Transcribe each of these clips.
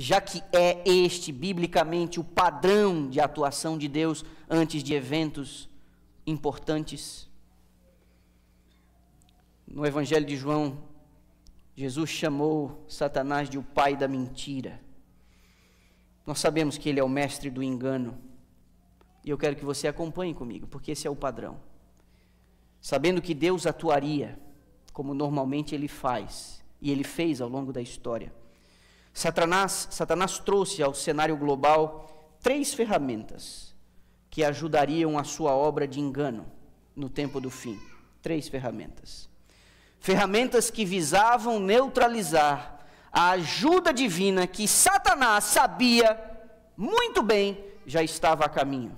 já que é este, biblicamente, o padrão de atuação de Deus antes de eventos importantes. No Evangelho de João, Jesus chamou Satanás de o pai da mentira. Nós sabemos que ele é o mestre do engano. E eu quero que você acompanhe comigo, porque esse é o padrão. Sabendo que Deus atuaria, como normalmente ele faz, e ele fez ao longo da história, Satanás trouxe ao cenário global 3 ferramentas que ajudariam a sua obra de engano no tempo do fim. 3 ferramentas. Ferramentas que visavam neutralizar a ajuda divina que Satanás sabia muito bem já estava a caminho.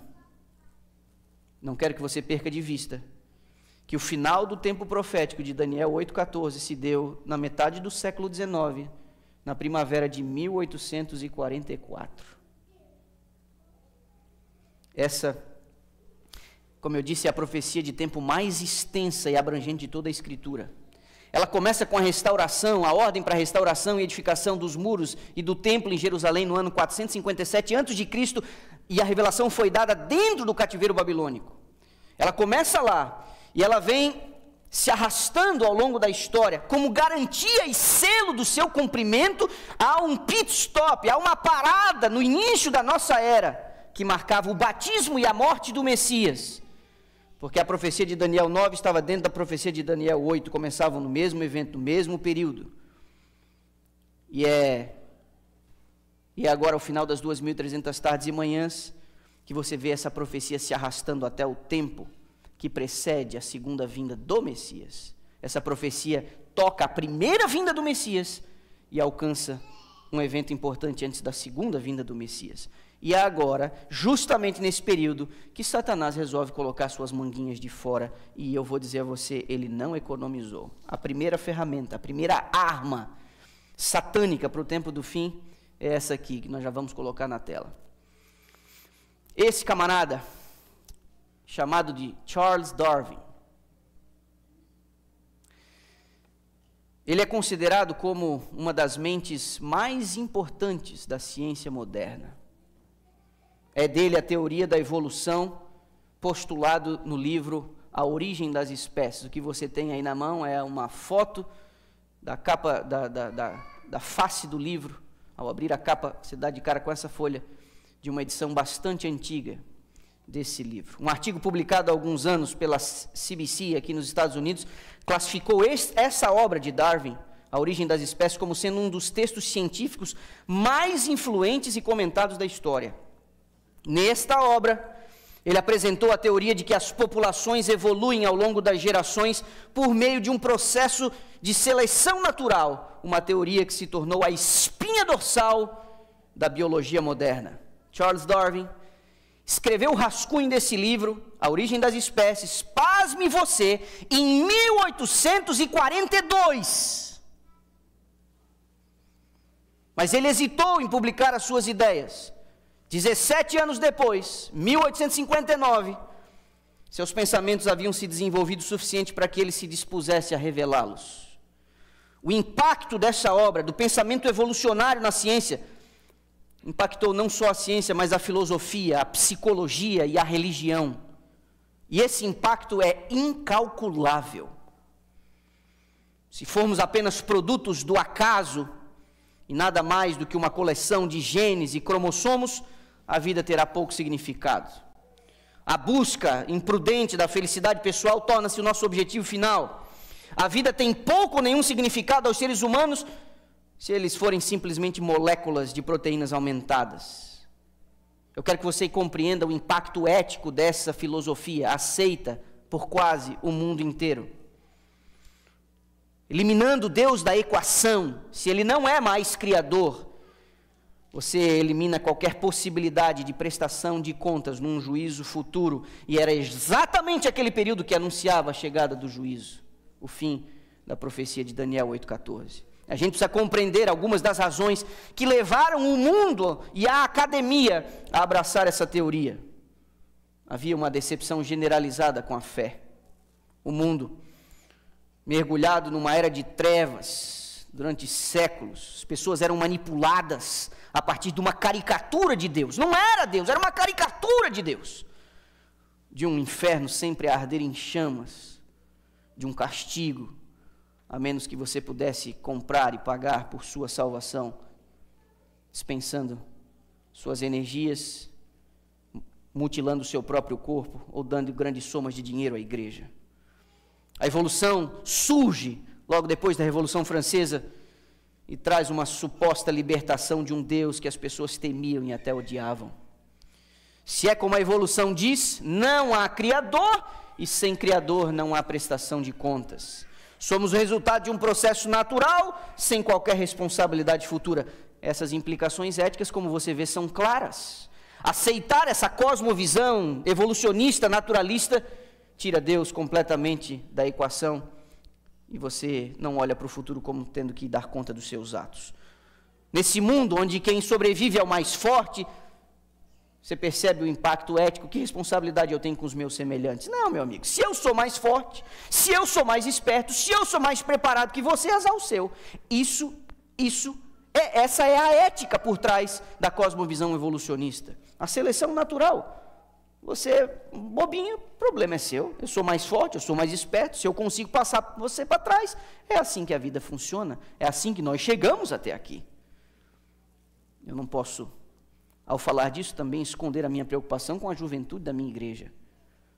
Não quero que você perca de vista que o final do tempo profético de Daniel 8,14 se deu na metade do século XIX, na primavera de 1844. Essa, como eu disse, é a profecia de tempo mais extensa e abrangente de toda a Escritura. Ela começa com a restauração, a ordem para a restauração e edificação dos muros e do templo em Jerusalém no ano 457 a.C., e a revelação foi dada dentro do cativeiro babilônico. Ela começa lá, e ela vem se arrastando ao longo da história, como garantia e selo do seu cumprimento. Há um pit stop, há uma parada no início da nossa era, que marcava o batismo e a morte do Messias, porque a profecia de Daniel 9 estava dentro da profecia de Daniel 8, começavam no mesmo evento, no mesmo período, e é agora ao final das 2.300 tardes e manhãs, que você vê essa profecia se arrastando até o tempo que precede a segunda vinda do Messias. Essa profecia toca a primeira vinda do Messias e alcança um evento importante antes da segunda vinda do Messias. E é agora, justamente nesse período, que Satanás resolve colocar suas manguinhas de fora, e eu vou dizer a você, ele não economizou. A primeira ferramenta, a primeira arma satânica para o tempo do fim é essa aqui, que nós já vamos colocar na tela. Esse camarada, chamado de Charles Darwin, ele é considerado como uma das mentes mais importantes da ciência moderna. É dele a teoria da evolução, postulado no livro A Origem das Espécies. O que você tem aí na mão é uma foto da capa, da face do livro. Ao abrir a capa, você dá de cara com essa folha de uma edição bastante antiga desse livro. Um artigo publicado há alguns anos pela CBC aqui nos Estados Unidos classificou essa obra de Darwin, A Origem das Espécies, como sendo um dos textos científicos mais influentes e comentados da história. Nesta obra, ele apresentou a teoria de que as populações evoluem ao longo das gerações por meio de um processo de seleção natural, uma teoria que se tornou a espinha dorsal da biologia moderna. Charles Darwin escreveu o rascunho desse livro, A Origem das Espécies, pasme você, em 1842. Mas ele hesitou em publicar as suas ideias. 17 anos depois, 1859, seus pensamentos haviam se desenvolvido o suficiente para que ele se dispusesse a revelá-los. O impacto dessa obra, do pensamento evolucionário na ciência, impactou não só a ciência, mas a filosofia, a psicologia e a religião. E esse impacto é incalculável. Se formos apenas produtos do acaso, e nada mais do que uma coleção de genes e cromossomos, a vida terá pouco significado. A busca imprudente da felicidade pessoal torna-se o nosso objetivo final. A vida tem pouco ou nenhum significado aos seres humanos se eles forem simplesmente moléculas de proteínas aumentadas. Eu quero que você compreenda o impacto ético dessa filosofia, aceita por quase o mundo inteiro. Eliminando Deus da equação, se Ele não é mais Criador, você elimina qualquer possibilidade de prestação de contas num juízo futuro, e era exatamente aquele período que anunciava a chegada do juízo, o fim da profecia de Daniel 8,14. A gente precisa compreender algumas das razões que levaram o mundo e a academia a abraçar essa teoria. Havia uma decepção generalizada com a fé. O mundo, mergulhado numa era de trevas durante séculos, as pessoas eram manipuladas a partir de uma caricatura de Deus. Não era Deus, era uma caricatura de Deus. De um inferno sempre a arder em chamas, de um castigo, a menos que você pudesse comprar e pagar por sua salvação, dispensando suas energias, mutilando o seu próprio corpo, ou dando grandes somas de dinheiro à igreja. A evolução surge logo depois da Revolução Francesa e traz uma suposta libertação de um Deus que as pessoas temiam e até odiavam. Se é como a evolução diz, não há Criador, e sem Criador não há prestação de contas. Somos o resultado de um processo natural, sem qualquer responsabilidade futura. Essas implicações éticas, como você vê, são claras. Aceitar essa cosmovisão evolucionista, naturalista, tira Deus completamente da equação, e você não olha para o futuro como tendo que dar conta dos seus atos. Nesse mundo onde quem sobrevive é o mais forte, você percebe o impacto ético, que responsabilidade eu tenho com os meus semelhantes? Não, meu amigo, se eu sou mais forte, se eu sou mais esperto, se eu sou mais preparado que você, azar o seu. Essa é a ética por trás da cosmovisão evolucionista. A seleção natural. Você, bobinho, o problema é seu. Eu sou mais forte, eu sou mais esperto, se eu consigo passar você para trás. É assim que a vida funciona, é assim que nós chegamos até aqui. Eu não posso, ao falar disso, também esconder a minha preocupação com a juventude da minha igreja.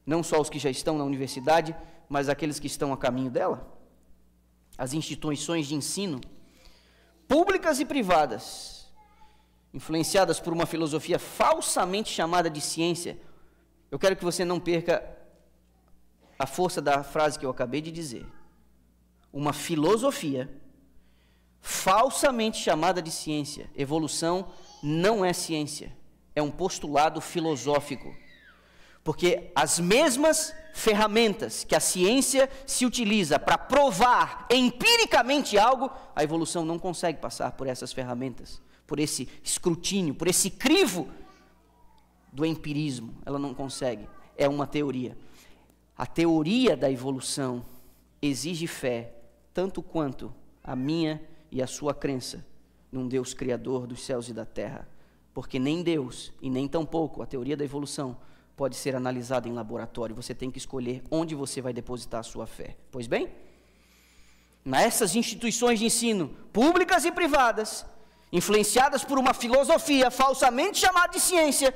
Não só os que já estão na universidade, mas aqueles que estão a caminho dela. As instituições de ensino, públicas e privadas, influenciadas por uma filosofia falsamente chamada de ciência. Eu quero que você não perca a força da frase que eu acabei de dizer. Uma filosofia falsamente chamada de ciência. Evolução não é ciência, é um postulado filosófico. Porque as mesmas ferramentas que a ciência se utiliza para provar empiricamente algo, a evolução não consegue passar por essas ferramentas, por esse escrutínio, por esse crivo do empirismo. Ela não consegue, é uma teoria. A teoria da evolução exige fé, tanto quanto a minha e a sua crença num Deus criador dos céus e da terra. Porque nem Deus, e nem tampouco a teoria da evolução, pode ser analisada em laboratório. Você tem que escolher onde você vai depositar a sua fé. Pois bem, nessas instituições de ensino, públicas e privadas, influenciadas por uma filosofia falsamente chamada de ciência,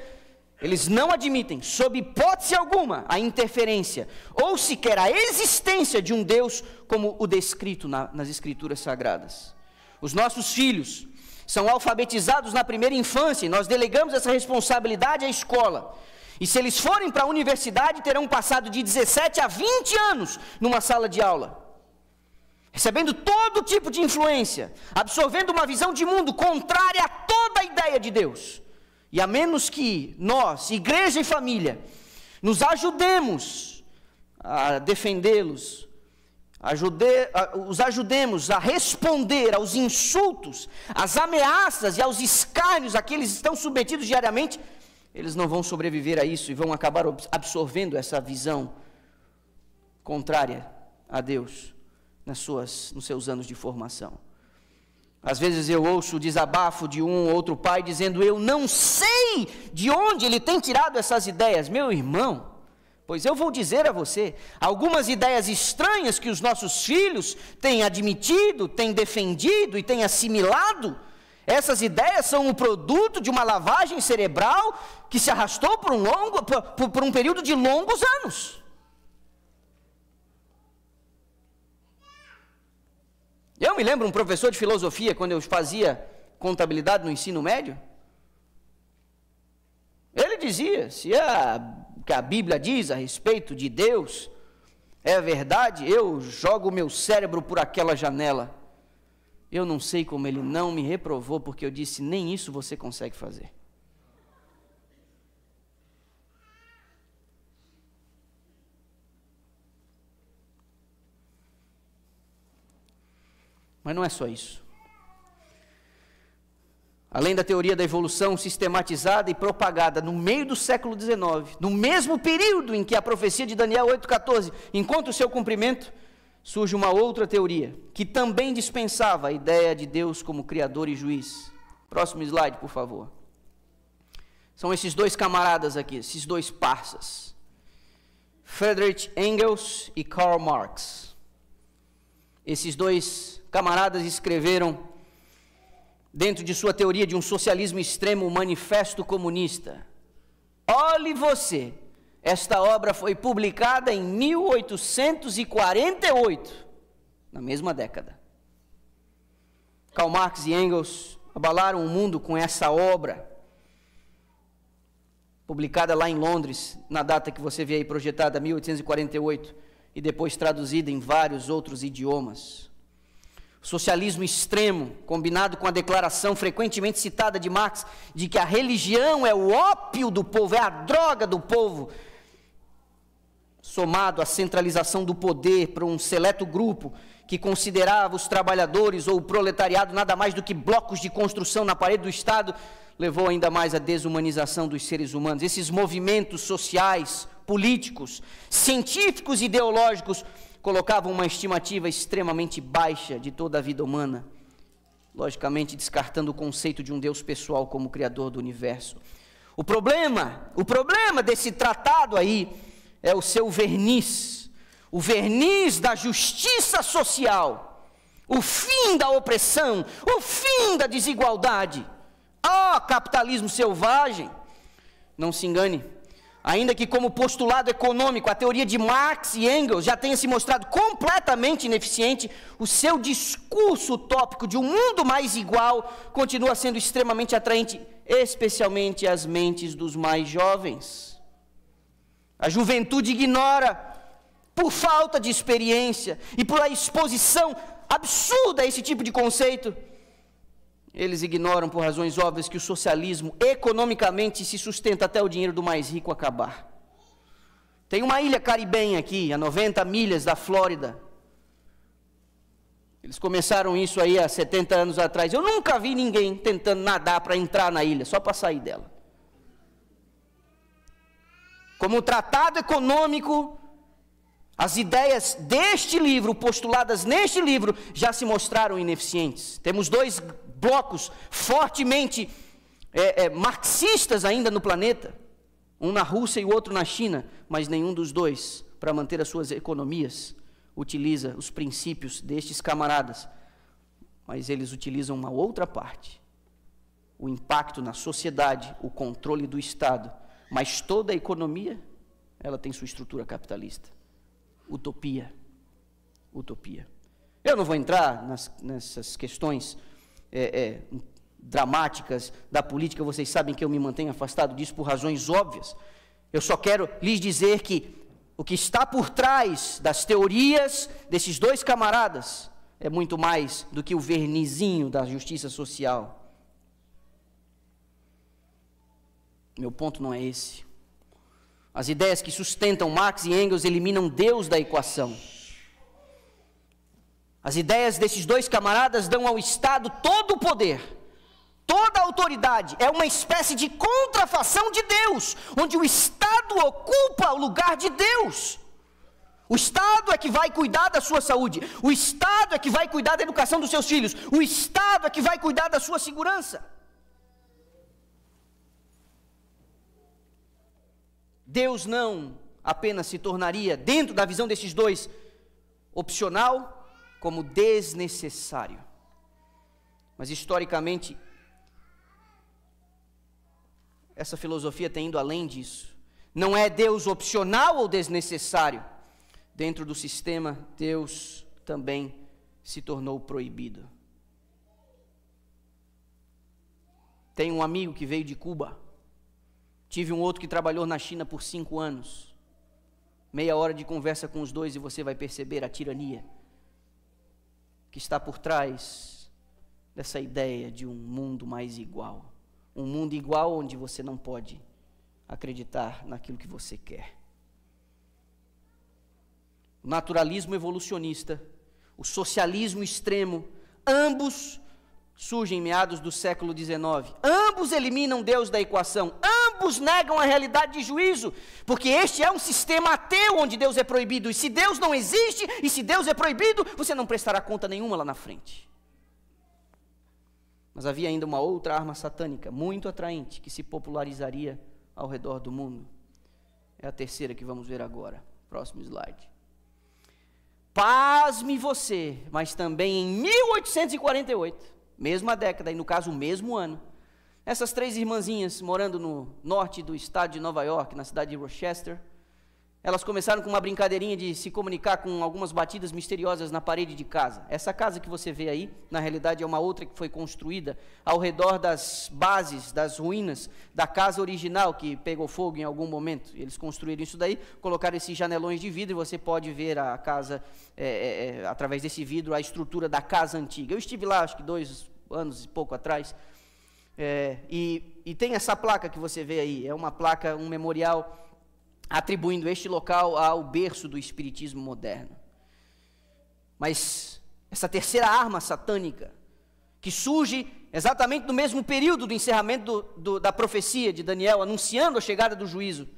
eles não admitem, sob hipótese alguma, a interferência, ou sequer a existência de um Deus como o descrito nas Escrituras Sagradas. Os nossos filhos são alfabetizados na primeira infância, e nós delegamos essa responsabilidade à escola. E se eles forem para a universidade, terão passado de 17 a 20 anos numa sala de aula, recebendo todo tipo de influência, absorvendo uma visão de mundo contrária a toda a ideia de Deus. E a menos que nós, igreja e família, nos ajudemos a defendê-los, os ajudemos a responder aos insultos, às ameaças e aos escárnios a que eles estão submetidos diariamente, eles não vão sobreviver a isso e vão acabar absorvendo essa visão contrária a Deus nos seus anos de formação. Às vezes eu ouço o desabafo de um ou outro pai dizendo: eu não sei de onde ele tem tirado essas ideias. Meu irmão, pois eu vou dizer a você, algumas ideias estranhas que os nossos filhos têm admitido, têm defendido e têm assimilado, essas ideias são o produto de uma lavagem cerebral que se arrastou por um período de longos anos. Eu me lembro um professor de filosofia, quando eu fazia contabilidade no ensino médio, ele dizia, se o que a Bíblia diz a respeito de Deus é verdade, eu jogo o meu cérebro por aquela janela. Eu não sei como ele não me reprovou, porque eu disse, nem isso você consegue fazer. Mas não é só isso. Além da teoria da evolução sistematizada e propagada no meio do século XIX, no mesmo período em que a profecia de Daniel 8,14 encontra o seu cumprimento, surge uma outra teoria, que também dispensava a ideia de Deus como Criador e Juiz. Próximo slide, por favor. São esses dois camaradas aqui, esses dois parças. Friedrich Engels e Karl Marx. Esses dois camaradas escreveram, dentro de sua teoria de um socialismo extremo, o Manifesto Comunista. Olhe você, esta obra foi publicada em 1848, na mesma década. Karl Marx e Engels abalaram o mundo com essa obra, publicada lá em Londres, na data que você vê aí projetada, 1848, e depois traduzida em vários outros idiomas. O socialismo extremo, combinado com a declaração frequentemente citada de Marx, de que a religião é o ópio do povo, é a droga do povo, somado à centralização do poder para um seleto grupo que considerava os trabalhadores ou o proletariado nada mais do que blocos de construção na parede do Estado, levou ainda mais à desumanização dos seres humanos. Esses movimentos sociais, políticos, científicos e ideológicos colocavam uma estimativa extremamente baixa de toda a vida humana, logicamente descartando o conceito de um Deus pessoal como Criador do universo. O problema desse tratado aí é o seu verniz, o verniz da justiça social, o fim da opressão, o fim da desigualdade. Capitalismo selvagem! Não se engane, ainda que como postulado econômico a teoria de Marx e Engels já tenha se mostrado completamente ineficiente, o seu discurso utópico de um mundo mais igual continua sendo extremamente atraente, especialmente às mentes dos mais jovens. A juventude ignora, por falta de experiência e por a exposição absurda a esse tipo de conceito, eles ignoram por razões óbvias que o socialismo economicamente se sustenta até o dinheiro do mais rico acabar. Tem uma ilha caribenha aqui, a 90 milhas da Flórida. Eles começaram isso aí há 70 anos atrás. Eu nunca vi ninguém tentando nadar para entrar na ilha, só para sair dela. Como tratado econômico, as ideias deste livro, postuladas neste livro, já se mostraram ineficientes. Temos dois blocos fortemente marxistas ainda no planeta, um na Rússia e o outro na China, mas nenhum dos dois, para manter as suas economias, utiliza os princípios destes camaradas, mas eles utilizam uma outra parte, o impacto na sociedade, o controle do Estado, mas toda a economia, ela tem sua estrutura capitalista. Utopia. Eu não vou entrar nessas questões dramáticas da política, vocês sabem que eu me mantenho afastado disso por razões óbvias. Eu só quero lhes dizer que o que está por trás das teorias desses dois camaradas é muito mais do que o vernizinho da justiça social. Meu ponto não é esse. As ideias que sustentam Marx e Engels eliminam Deus da equação. As ideias desses dois camaradas dão ao Estado todo o poder, toda a autoridade. É uma espécie de contrafação de Deus, onde o Estado ocupa o lugar de Deus. O Estado é que vai cuidar da sua saúde, o Estado é que vai cuidar da educação dos seus filhos, o Estado é que vai cuidar da sua segurança. Deus não apenas se tornaria, dentro da visão desses dois, opcional, como desnecessário. Mas historicamente, essa filosofia tem ido além disso. Não é Deus opcional ou desnecessário. Dentro do sistema, Deus também se tornou proibido. Tenho um amigo que veio de Cuba. Tive um outro que trabalhou na China por 5 anos. Meia hora de conversa com os dois e você vai perceber a tirania que está por trás dessa ideia de um mundo mais igual. Um mundo igual onde você não pode acreditar naquilo que você quer. O naturalismo evolucionista, o socialismo extremo, ambos surgem em meados do século XIX. Ambos eliminam Deus da equação. Ambos negam a realidade de juízo, porque este é um sistema ateu onde Deus é proibido. E se Deus não existe, e se Deus é proibido, você não prestará conta nenhuma lá na frente. Mas havia ainda uma outra arma satânica, muito atraente, que se popularizaria ao redor do mundo. É a terceira que vamos ver agora. Próximo slide. Pasme você, mas também em 1848, mesma década, e no caso o mesmo ano, essas três irmãzinhas morando no norte do estado de Nova York, na cidade de Rochester, elas começaram com uma brincadeirinha de se comunicar com algumas batidas misteriosas na parede de casa. Essa casa que você vê aí, na realidade é uma outra que foi construída ao redor das bases, das ruínas da casa original que pegou fogo em algum momento. Eles construíram isso daí, colocaram esses janelões de vidro e você pode ver a casa, através desse vidro, a estrutura da casa antiga. Eu estive lá, acho que 2 anos e pouco atrás, e tem essa placa que você vê aí, é uma placa, um memorial, atribuindo este local ao berço do espiritismo moderno. Mas essa terceira arma satânica, que surge exatamente no mesmo período do encerramento da profecia de Daniel, anunciando a chegada do juízo,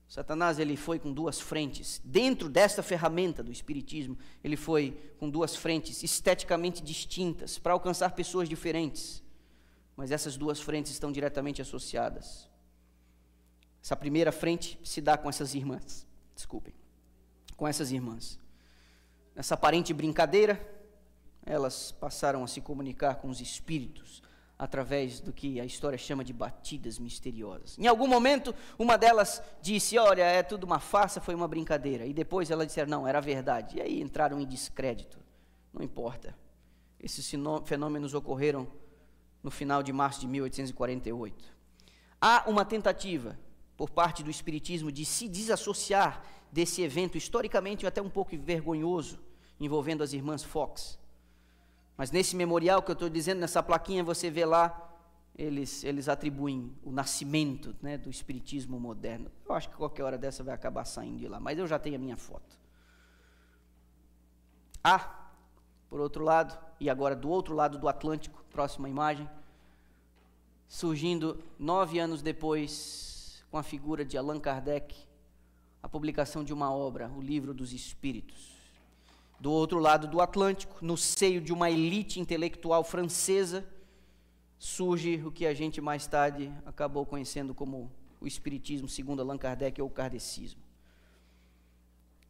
Satanás, ele foi com duas frentes. Dentro desta ferramenta do espiritismo, ele foi com duas frentes esteticamente distintas, para alcançar pessoas diferentes. Mas essas duas frentes estão diretamente associadas. Essa primeira frente se dá com essas irmãs, com essas irmãs. Nessa aparente brincadeira, elas passaram a se comunicar com os espíritos, através do que a história chama de batidas misteriosas. Em algum momento, uma delas disse, olha, é tudo uma farsa, foi uma brincadeira. E depois ela disse, não, era verdade. E aí entraram em descrédito. Não importa. Esses fenômenos ocorreram no final de março de 1848. Há uma tentativa por parte do espiritismo de se desassociar desse evento historicamente até um pouco vergonhoso, envolvendo as irmãs Fox. Mas nesse memorial que eu estou dizendo, nessa plaquinha, você vê lá, eles atribuem o nascimento, né, do espiritismo moderno. Eu acho que qualquer hora dessa vai acabar saindo de lá, mas eu já tenho a minha foto. Por outro lado, e agora do outro lado do Atlântico, próxima imagem, surgindo 9 anos depois, com a figura de Allan Kardec, a publicação de uma obra, o Livro dos Espíritos. Do outro lado do Atlântico, no seio de uma elite intelectual francesa, surge o que a gente mais tarde acabou conhecendo como o Espiritismo, segundo Allan Kardec, ou o Kardecismo.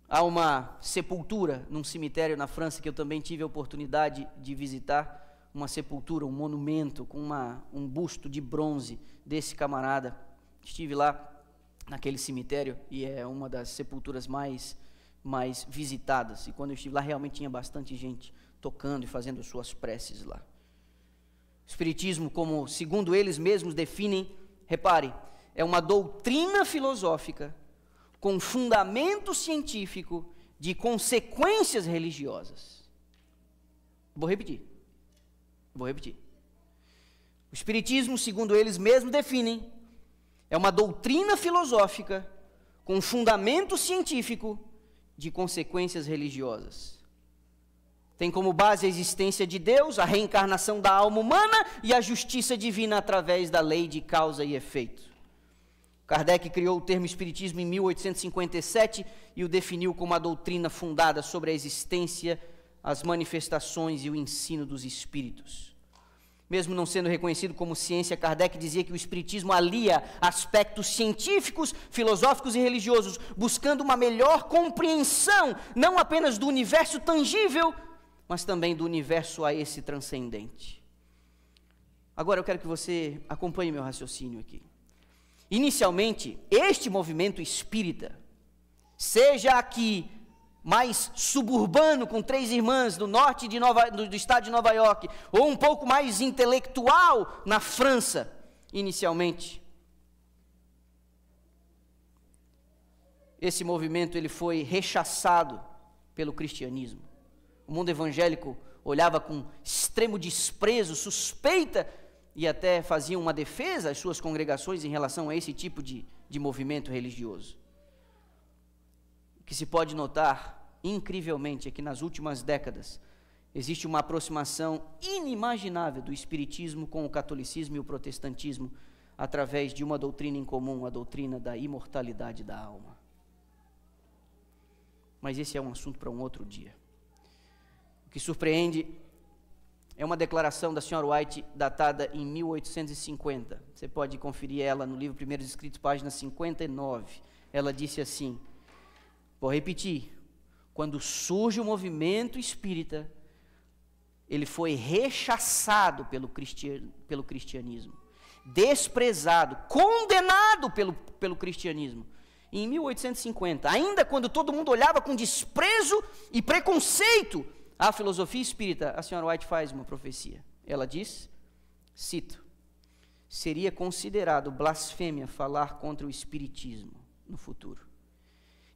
Há uma sepultura num cemitério na França que eu também tive a oportunidade de visitar, uma sepultura, um monumento com um busto de bronze desse camarada. Estive lá naquele cemitério e é uma das sepulturas mais visitadas. E quando eu estive lá, realmente tinha bastante gente tocando e fazendo suas preces lá. O Espiritismo, como segundo eles mesmos definem, repare, é uma doutrina filosófica com fundamento científico de consequências religiosas. Vou repetir. O Espiritismo, segundo eles mesmos definem, é uma doutrina filosófica com fundamento científico de consequências religiosas. Tem como base a existência de Deus, a reencarnação da alma humana e a justiça divina através da lei de causa e efeito. Kardec criou o termo espiritismo em 1857 e o definiu como a doutrina fundada sobre a existência, as manifestações e o ensino dos espíritos. Mesmo não sendo reconhecido como ciência, Kardec dizia que o espiritismo alia aspectos científicos, filosóficos e religiosos, buscando uma melhor compreensão, não apenas do universo tangível, mas também do universo a esse transcendente. Agora eu quero que você acompanhe meu raciocínio aqui. Inicialmente, este movimento espírita, seja aqui mais suburbano, com 3 irmãs do norte do estado de Nova York, ou um pouco mais intelectual na França, inicialmente. Esse movimento ele foi rechaçado pelo cristianismo. O mundo evangélico olhava com extremo desprezo, suspeita, e até fazia uma defesa às suas congregações em relação a esse tipo de movimento religioso. O que se pode notar, incrivelmente, é que nas últimas décadas existe uma aproximação inimaginável do espiritismo com o catolicismo e o protestantismo através de uma doutrina em comum, a doutrina da imortalidade da alma. Mas esse é um assunto para um outro dia. O que surpreende É uma declaração da Sra. White datada em 1850. Você pode conferir ela no livro Primeiros Escritos, página 59. Ela disse assim, vou repetir, quando surge o movimento espírita, ele foi rechaçado pelo cristianismo, desprezado, condenado pelo cristianismo. Em 1850, ainda quando todo mundo olhava com desprezo e preconceito a filosofia espírita, a Sra. White faz uma profecia. Ela diz, cito, seria considerado blasfêmia falar contra o espiritismo no futuro.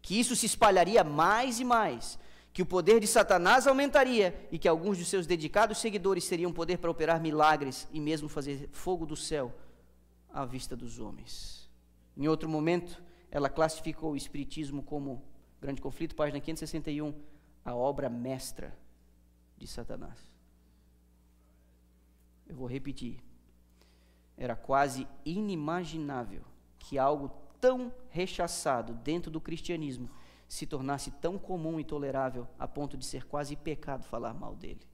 Que isso se espalharia mais e mais, que o poder de Satanás aumentaria e que alguns de seus dedicados seguidores teriam poder para operar milagres e mesmo fazer fogo do céu à vista dos homens. Em outro momento, ela classificou o espiritismo como, Grande Conflito, página 561, a obra mestra de Satanás. Eu vou repetir. Era quase inimaginável que algo tão rechaçado dentro do cristianismo se tornasse tão comum e tolerável a ponto de ser quase pecado falar mal dele.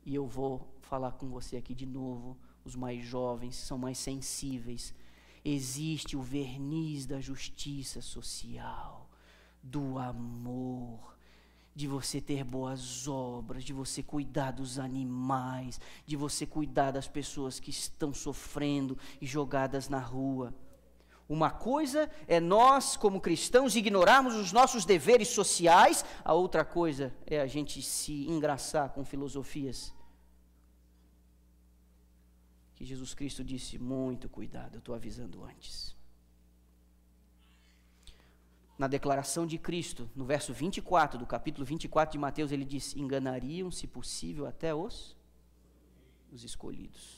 E eu vou falar com você aqui de novo, os mais jovens são mais sensíveis. Existe o verniz da justiça social, do amor, de você ter boas obras, de você cuidar dos animais, de você cuidar das pessoas que estão sofrendo e jogadas na rua. Uma coisa é nós, como cristãos, ignorarmos os nossos deveres sociais, a outra coisa é a gente se engraçar com filosofias. Que Jesus Cristo disse, muito cuidado, eu estou avisando antes. Na declaração de Cristo, no verso 24, do capítulo 24 de Mateus, ele diz, enganariam, se possível, até os escolhidos.